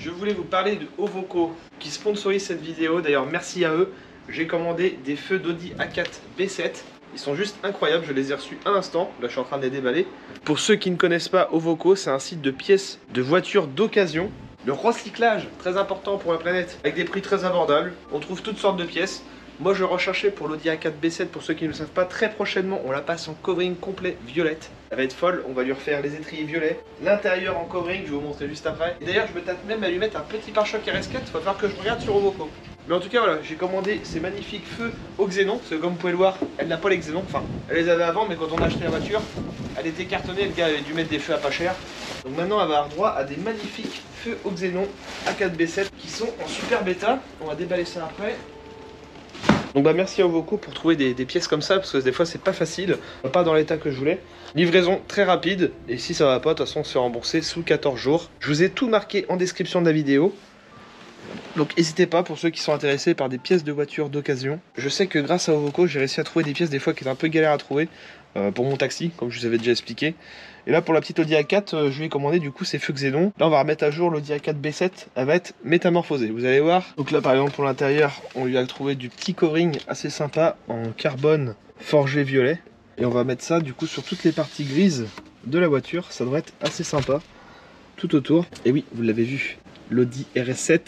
je voulais vous parler de Ovoco qui sponsorise cette vidéo. D'ailleurs, merci à eux. J'ai commandé des feux d'Audi A4 B7. Ils sont juste incroyables, je les ai reçus à l'instant. Là, je suis en train de les déballer. Pour ceux qui ne connaissent pas Ovoco, c'est un site de pièces de voitures d'occasion. Le recyclage, très important pour la planète, avec des prix très abordables. On trouve toutes sortes de pièces. Moi, je recherchais pour l'Audi A4 B7, pour ceux qui ne le savent pas, très prochainement, on la passe en covering complet violette. Ça va être folle, on va lui refaire les étriers violets, l'intérieur en covering, je vais vous montrer juste après. Et d'ailleurs, je me tâte même à lui mettre un petit pare-choc RS4, il va falloir que je regarde sur Ovoco. Mais en tout cas, voilà, j'ai commandé ces magnifiques feux au xénon, parce que comme vous pouvez le voir, elle n'a pas les xénons, enfin, elle les avait avant, mais quand on a acheté la voiture, elle était cartonnée, le gars avait dû mettre des feux à pas cher. Donc maintenant, elle va avoir droit à des magnifiques feux au xénon A4 B7 qui sont en super bêta. On va déballer ça après. Donc bah merci à Ovoco pour trouver des pièces comme ça, parce que des fois c'est pas facile, pas dans l'état que je voulais. Livraison très rapide, et si ça va pas, de toute façon on se fait rembourser sous 14 jours. Je vous ai tout marqué en description de la vidéo. Donc n'hésitez pas pour ceux qui sont intéressés par des pièces de voiture d'occasion. Je sais que grâce à Ovoco, j'ai réussi à trouver des pièces des fois qui étaient un peu galères à trouver pour mon taxi, comme je vous avais déjà expliqué. Et là pour la petite Audi A4, je lui ai commandé du coup ces feux xénon. Là on va remettre à jour l'Audi A4 B7, elle va être métamorphosée, vous allez voir. Donc là par exemple pour l'intérieur, on lui a trouvé du petit covering assez sympa en carbone forgé violet. Et on va mettre ça du coup sur toutes les parties grises de la voiture, ça devrait être assez sympa tout autour. Et oui, vous l'avez vu, l'Audi RS7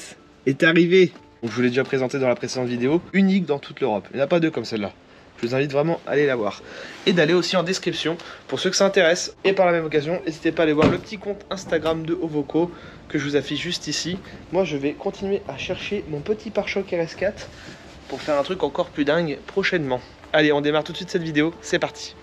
est arrivé. Donc je vous l'ai déjà présenté dans la précédente vidéo, unique dans toute l'Europe. Il n'y en a pas deux comme celle-là. Je vous invite vraiment à aller la voir. Et d'aller aussi en description pour ceux que ça intéresse. Et par la même occasion, n'hésitez pas à aller voir le petit compte Instagram de Ovoco que je vous affiche juste ici. Moi, je vais continuer à chercher mon petit pare-choc RS4 pour faire un truc encore plus dingue prochainement. Allez, on démarre tout de suite cette vidéo. C'est parti.